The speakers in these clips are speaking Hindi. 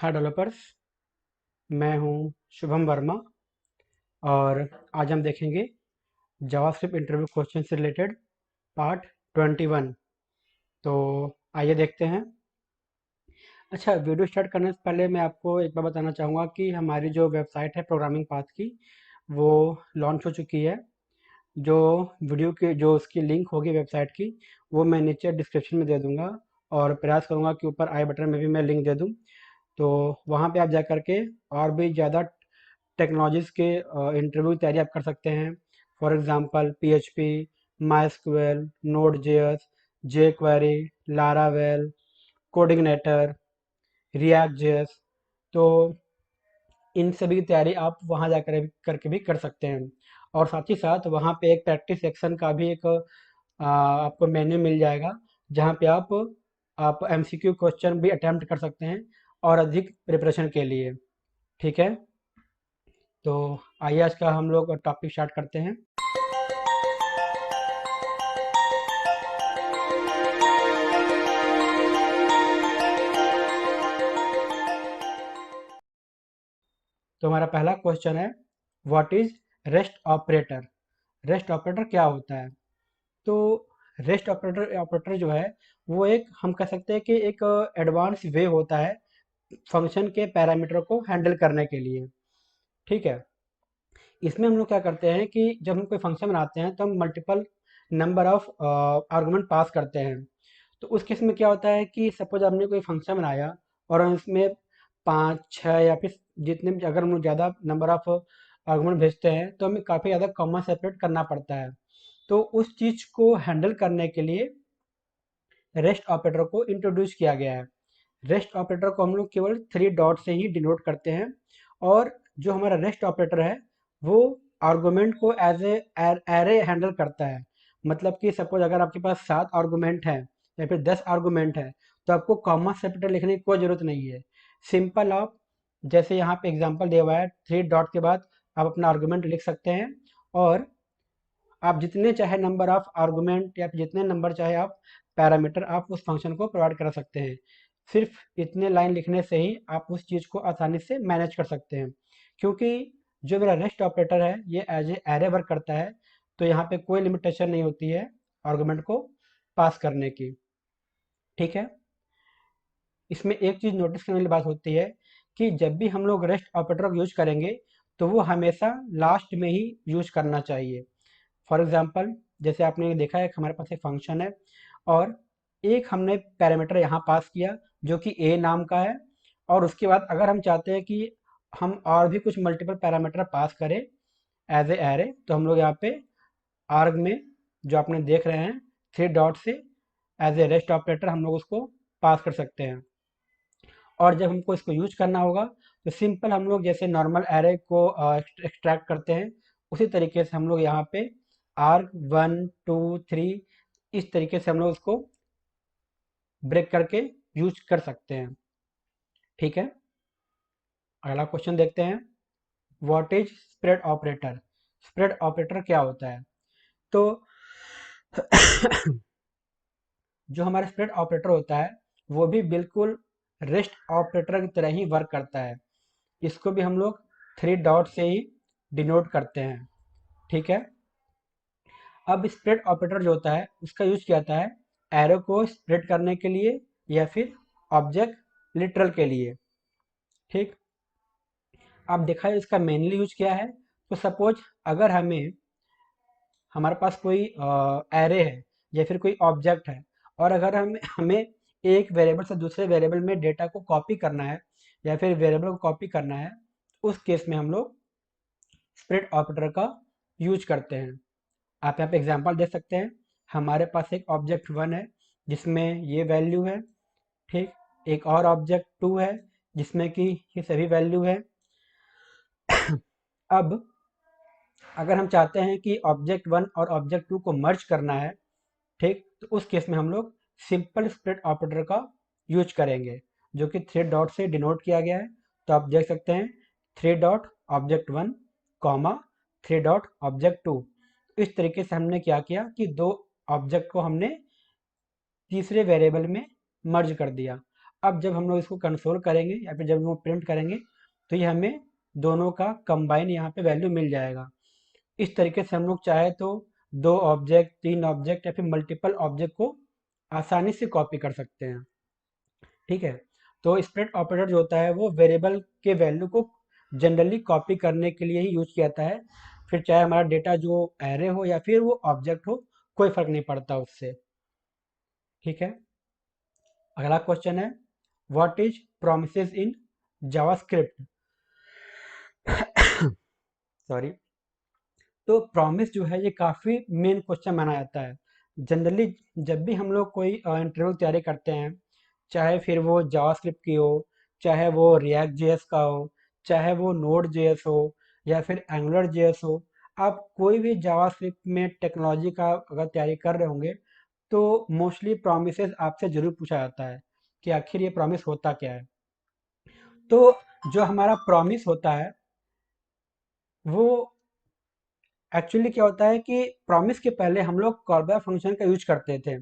हाय डेवलपर्स। मैं हूं शुभम वर्मा और आज हम देखेंगे जावास्क्रिप्ट इंटरव्यू क्वेश्चन से रिलेटेड पार्ट 21। तो आइए देखते हैं। अच्छा, वीडियो स्टार्ट करने से पहले मैं आपको एक बार बताना चाहूँगा कि हमारी जो वेबसाइट है प्रोग्रामिंग पाथ की, वो लॉन्च हो चुकी है। जो वीडियो की जो उसकी लिंक होगी वेबसाइट की, वो मैं नीचे डिस्क्रिप्शन में दे दूंगा और प्रयास करूंगा कि ऊपर आई बटन में भी मैं लिंक दे दूं। तो वहाँ पे आप जा कर के और भी ज़्यादा टेक्नोलॉजीज़ के इंटरव्यू की तैयारी आप कर सकते हैं। For example PHP, MySQL, node JS, J query, Laravel, कोडिग्नेटर, react JS. तो इन सभी की तैयारी आप वहाँ जा करके भी कर सकते हैं। और साथ ही साथ वहाँ पे एक प्रैक्टिस सेक्शन का भी एक आपको मेन्यू मिल जाएगा, जहाँ पे आप एमसीक्यू क्वेश्चन भी अटेम्प्ट कर सकते हैं और अधिक प्रिपरेशन के लिए। ठीक है, तो आइए आज का हम लोग टॉपिक स्टार्ट करते हैं। तो हमारा पहला क्वेश्चन है, what is rest operator. Rest operator क्या होता है? तो रेस्ट ऑपरेटर जो है, वो एक हम कह सकते हैं कि एक एडवांस वे होता है फंक्शन के पैरामीटर को हैंडल करने के लिए। ठीक है, इसमें हम लोग क्या करते हैं कि जब हम कोई फंक्शन बनाते हैं तो हम मल्टीपल नंबर ऑफ आर्गुमेंट पास करते हैं। तो उस केस में क्या होता है कि सपोज आपने कोई फंक्शन बनाया और हम इसमें 5 6 या फिर जितने भी, अगर हम लोग ज़्यादा नंबर ऑफ आर्गुमेंट भेजते हैं तो हमें काफ़ी ज़्यादा कॉमा सेपरेट करना पड़ता है। तो उस चीज़ को हैंडल करने के लिए रेस्ट ऑपरेटर को इंट्रोड्यूस किया गया है। रेस्ट ऑपरेटर को हम लोग केवल 3 डॉट से ही डिनोट करते हैं। और जो हमारा रेस्ट ऑपरेटर है, वो आर्गुमेंट को एज ए एरे हैंडल करता है। मतलब कि सपोज अगर आपके पास 7 आर्गुमेंट है या फिर 10 आर्गुमेंट है, तो आपको कॉमा सेपरेटर लिखने की कोई ज़रूरत नहीं है। सिंपल आप, जैसे यहाँ पे एग्जांपल दिया हुआ है, 3 डॉट के बाद आप अपना आर्गुमेंट लिख सकते हैं। और आप जितने चाहे नंबर ऑफ आर्गुमेंट या फिर जितने नंबर चाहे आप पैरामीटर आप उस फंक्शन को प्रोवाइड कर सकते हैं। सिर्फ इतने लाइन लिखने से ही आप उस चीज़ को आसानी से मैनेज कर सकते हैं। क्योंकि जो मेरा रेस्ट ऑपरेटर है, ये एज ए एरे वर्क करता है, तो यहाँ पे कोई लिमिटेशन नहीं होती है आर्गुमेंट को पास करने की। ठीक है, इसमें एक चीज़ नोटिस करने वाली बात होती है कि जब भी हम लोग रेस्ट ऑपरेटर को यूज करेंगे, तो वो हमेशा लास्ट में ही यूज करना चाहिए। फॉर एग्जांपल, जैसे आपने देखा है कि हमारे पास एक फंक्शन है और एक हमने पैरामीटर यहाँ पास किया जो कि ए नाम का है। और उसके बाद अगर हम चाहते हैं कि हम और भी कुछ मल्टीपल पैरामीटर पास करें एज ए एरे, तो हम लोग यहाँ पे आर्ग में, जो आपने देख रहे हैं, 3 डॉट से एज ए रेस्ट ऑपरेटर हम लोग उसको पास कर सकते हैं। और जब हमको इसको यूज करना होगा, तो सिंपल हम लोग जैसे नॉर्मल एरे को एक्सट्रैक्ट करते हैं, उसी तरीके से हम लोग यहाँ पे आर्ग 1 2 3 इस तरीके से हम लोग उसको ब्रेक करके यूज कर सकते हैं। ठीक है, अगला क्वेश्चन देखते हैं, what is spread operator. Spread operator क्या होता है? तो जो हमारा स्प्रेड ऑपरेटर होता है, वो भी बिल्कुल रेस्ट ऑपरेटर की तरह ही वर्क करता है। इसको भी हम लोग 3 डॉट से ही डिनोट करते हैं। ठीक है, अब स्प्रेड ऑपरेटर जो होता है, उसका यूज किया जाता है एरो को स्प्रेड करने के लिए या फिर ऑब्जेक्ट लिटरल के लिए। ठीक, अब देखा है इसका मेनली यूज क्या है। तो सपोज अगर हमारे पास कोई एरे है या फिर कोई ऑब्जेक्ट है, और अगर हमें एक वेरिएबल से दूसरे वेरिएबल में डेटा को कॉपी करना है या फिर वेरिएबल को कॉपी करना है, उस केस में हम लोग स्प्रेड ऑपरेटर का यूज करते हैं। आप यहाँ पे एग्जांपल देख सकते हैं। हमारे पास एक ऑब्जेक्ट 1 है जिसमें ये वैल्यू है। ठीक, एक और ऑब्जेक्ट 2 है जिसमें कि ये सभी वैल्यू है। अब अगर हम चाहते हैं कि ऑब्जेक्ट 1 और ऑब्जेक्ट 2 को मर्ज करना है, ठीक, तो उस केस में हम लोग सिंपल स्प्लिट ऑपरेटर का यूज करेंगे, जो कि 3 डॉट से डिनोट किया गया है। तो आप देख सकते हैं, 3 dot object 1 comma 3 dot object 2। इस तरीके से हमने क्या किया कि दो ऑब्जेक्ट को हमने तीसरे वेरिएबल में मर्ज कर दिया। अब जब हम लोग इसको कंसोल करेंगे या फिर जब हम प्रिंट करेंगे तो ये हमें दोनों का कंबाइन यहाँ पे वैल्यू मिल जाएगा। इस तरीके से हम लोग चाहे तो 2 ऑब्जेक्ट, 3 ऑब्जेक्ट या फिर मल्टीपल ऑब्जेक्ट को आसानी से कॉपी कर सकते हैं। ठीक है? तो स्प्लिट ऑपरेटर जो होता है वो वेरिएबल के वैल्यू को जनरली कॉपी करने के लिए ही यूज़ किया जाता है। फिर चाहे हमारा डेटा जो एरे हो या फिर वो ऑब्जेक्ट हो, कोई फ़र्क नहीं पड़ता उससे। ठीक है? अगला क्वेश्चन है, what is promises in JavaScript? Sorry. तो प्रॉमिस जो है ये काफ़ी मेन क्वेश्चन माना जाता है। जनरली जब भी हम लोग कोई इंटरव्यू की तैयारी करते हैं, चाहे फिर वो जावास्क्रिप्ट की हो, चाहे वो रिएक्ट जेएस का हो, चाहे वो नोड जेएस हो या फिर एंगुलर जेएस हो, आप कोई भी जावास्क्रिप्ट में टेक्नोलॉजी का अगर तैयारी कर रहे होंगे तो मोस्टली प्रॉमिसेस आपसे ज़रूर पूछा जाता है कि आखिर ये प्रॉमिस होता क्या है। तो जो हमारा प्रॉमिस होता है वो एक्चुअली क्या होता है कि प्रॉमिस के पहले हम लोग कॉल बैक फंक्शन का यूज करते थे।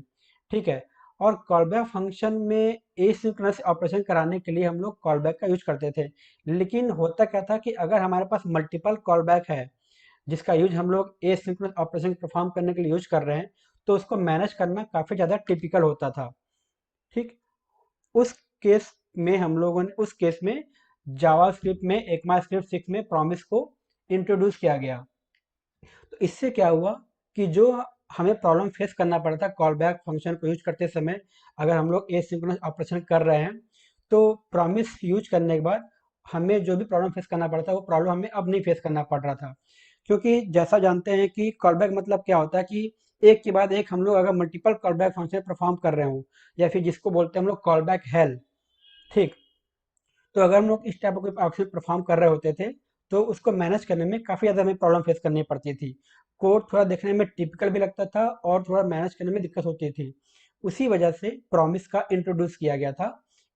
ठीक है? और कॉल बैक फंक्शन में एसिंक्रोनस ऑपरेशन कराने के लिए हम लोग कॉल बैक का यूज करते थे। लेकिन होता क्या था कि अगर हमारे पास मल्टीपल कॉल बैक है जिसका यूज हम लोग एसिंक्रोनस ऑपरेशन परफॉर्म करने के लिए यूज कर रहे हैं, तो उसको मैनेज करना काफ़ी ज़्यादा टिपिकल होता था। ठीक? उस केस में हम लोगों ने उस केस में जावास्क्रिप्ट में ECMAScript 6 में प्रॉमिस को इंट्रोड्यूस किया गया। तो इससे क्या हुआ कि जो हमें प्रॉब्लम फेस करना पड़ा था कॉल बैक फंक्शन को यूज करते समय, अगर हम लोग एसिंक्रोनस ऑपरेशन कर रहे हैं तो प्रॉमिस यूज करने के बाद हमें जो भी प्रॉब्लम फेस करना पड़ा था वो प्रॉब्लम हमें अब नहीं फेस करना पड़ रहा था। क्योंकि जैसा जानते हैं कि कॉल बैक मतलब क्या होता है कि एक के बाद एक हम लोग अगर multiple call back function perform कर रहे हो या फिर जिसको बोलते हैं हम लोग कॉल बैक हेल। ठीक? तो अगर हम लोग इस टाइप का कोई ऑप्शन परफॉर्म कर रहे होते थे तो उसको मैनेज करने में काफ़ी ज़्यादा हमें प्रॉब्लम फेस करनी पड़ती थी। कोड थोड़ा देखने में टिपिकल भी लगता था और थोड़ा मैनेज करने में दिक्कत होती थी। उसी वजह से प्रॉमिस का इंट्रोड्यूस किया गया था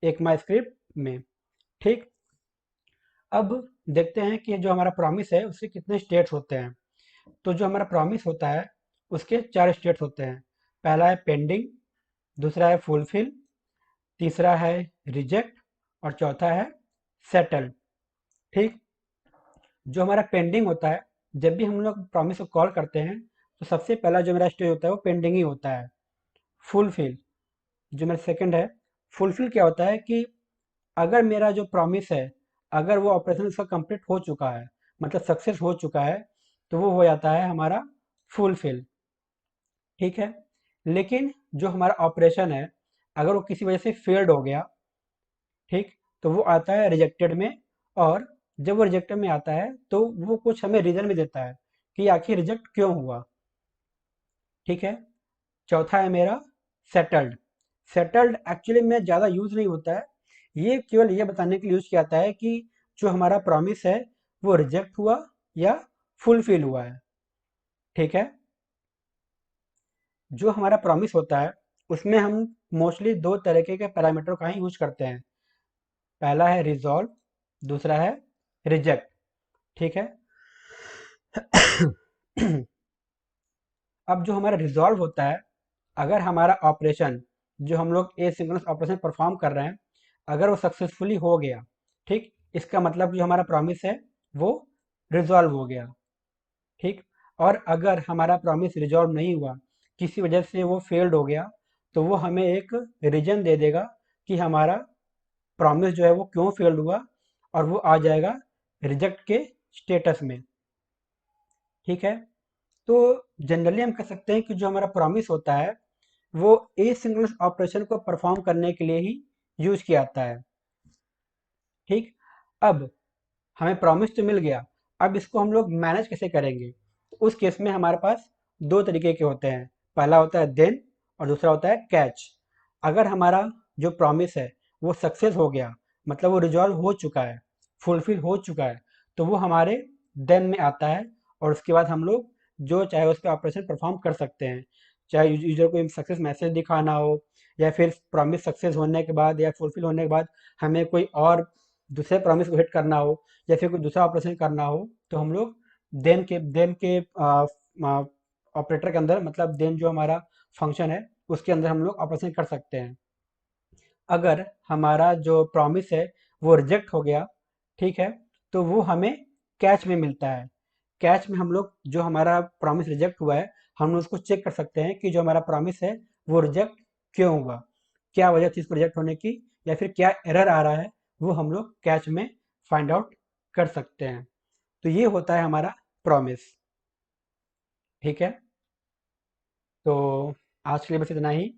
ECMAScript में। ठीक? अब देखते हैं कि जो हमारा प्रॉमिस है उसके कितने स्टेट्स होते हैं। तो जो हमारा प्रॉमिस होता है उसके 4 स्टेट्स होते हैं। पहला है पेंडिंग, दूसरा है फुलफिल, तीसरा है रिजेक्ट और चौथा है सेटल। ठीक? जो हमारा पेंडिंग होता है, जब भी हम लोग प्रॉमिस को कॉल करते हैं तो सबसे पहला जो मेरा स्टेज होता है वो पेंडिंग ही होता है। फुलफिल जो मेरा सेकंड है। फुलफिल क्या होता है कि अगर मेरा जो प्रॉमिस है, अगर वो ऑपरेशन उसका कंप्लीट हो चुका है, मतलब सक्सेस हो चुका है, तो वो हो जाता है हमारा फुलफिल। ठीक है? लेकिन जो हमारा ऑपरेशन है, अगर वो किसी वजह से फेल्ड हो गया, ठीक, तो वो आता है रिजेक्टेड में। और जब वो रिजेक्टेड में आता है तो वो कुछ हमें रीजन भी देता है कि आखिर रिजेक्ट क्यों हुआ। ठीक है? चौथा है मेरा सेटल्ड। सेटल्ड एक्चुअली में ज़्यादा यूज़ नहीं होता है। ये केवल ये बताने के लिए यूज़ किया जाता है कि जो हमारा प्रॉमिस है वो रिजेक्ट हुआ या फुलफिल हुआ है। ठीक है? जो हमारा प्रॉमिस होता है उसमें हम मोस्टली दो तरीके के पैरामीटर का ही यूज करते हैं। पहला है रिजॉल्व, दूसरा है रिजेक्ट। ठीक है? अब जो हमारा रिजॉल्व होता है, अगर हमारा ऑपरेशन जो हम लोग एसिंक्रोनस ऑपरेशन परफॉर्म कर रहे हैं, अगर वो सक्सेसफुली हो गया, ठीक, इसका मतलब जो हमारा प्रॉमिस है वो रिजॉल्व हो गया। ठीक? और अगर हमारा प्रॉमिस रिजॉल्व नहीं हुआ, किसी वजह से वो फेल्ड हो गया, तो वो हमें एक रीजन दे देगा कि हमारा प्रॉमिस जो है वो क्यों फेल्ड हुआ, और वो आ जाएगा रिजेक्ट के स्टेटस में। ठीक है? तो जनरली हम कह सकते हैं कि जो हमारा प्रॉमिस होता है वो एसिंक्रोनस ऑपरेशन को परफॉर्म करने के लिए ही यूज किया जाता है। ठीक? अब हमें प्रॉमिस तो मिल गया, अब इसको हम लोग मैनेज कैसे करेंगे? तो उस केस में हमारे पास दो तरीके के होते हैं। पहला होता है देन और दूसरा होता है कैच। अगर हमारा जो प्रॉमिस है वो सक्सेस हो गया, मतलब वो रिजॉल्व हो चुका है, फुलफिल हो चुका है, तो वो हमारे देन में आता है। और उसके बाद हम लोग जो चाहे उस पर ऑपरेशन परफॉर्म कर सकते हैं, चाहे यूजर को सक्सेस मैसेज दिखाना हो या फिर प्रॉमिस सक्सेस होने के बाद या फुलफिल होने के बाद हमें कोई और दूसरे प्रॉमिस को हिट करना हो या फिर कोई दूसरा ऑपरेशन करना हो, तो हम लोग देन के ऑपरेटर के अंदर, मतलब देन जो हमारा फंक्शन है उसके अंदर हम लोग ऑपरेशन कर सकते हैं। अगर हमारा जो प्रॉमिस है वो रिजेक्ट हो गया, ठीक है, तो वो हमें कैच में मिलता है। कैच में हम लोग जो हमारा प्रॉमिस रिजेक्ट हुआ है, हम उसको चेक कर सकते हैं कि जो हमारा प्रॉमिस है वो रिजेक्ट क्यों हुआ, क्या वजह थी इसको रिजेक्ट होने की, या फिर क्या एरर आ रहा है, वो हम लोग कैच में फाइंड आउट कर सकते हैं। तो ये होता है हमारा प्रॉमिस। ठीक है, तो आज के लिए बस इतना ही।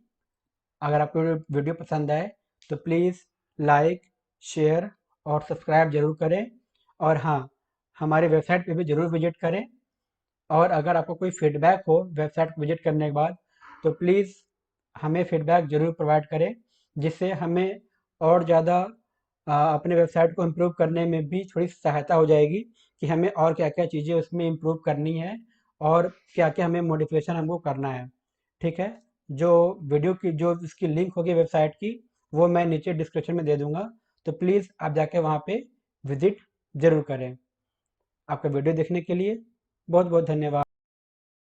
अगर आपको वीडियो पसंद आए तो प्लीज़ लाइक, शेयर और सब्सक्राइब ज़रूर करें। और हाँ, हमारे वेबसाइट पे भी ज़रूर विजिट करें। और अगर आपको कोई फीडबैक हो वेबसाइट को विजिट करने के बाद, तो प्लीज़ हमें फीडबैक ज़रूर प्रोवाइड करें, जिससे हमें और ज़्यादा अपने वेबसाइट को इम्प्रूव करने में भी थोड़ी सहायता हो जाएगी कि हमें और क्या-क्या चीज़ें उसमें इम्प्रूव करनी है और क्या-क्या हमें मॉडिफिकेशन हमको करना है। ठीक है? जो वीडियो की जो इसकी लिंक होगी वेबसाइट की, वो मैं नीचे डिस्क्रिप्शन में दे दूँगा, तो प्लीज़ आप जाके वहाँ पे विज़िट ज़रूर करें। आपका वीडियो देखने के लिए बहुत-बहुत धन्यवाद।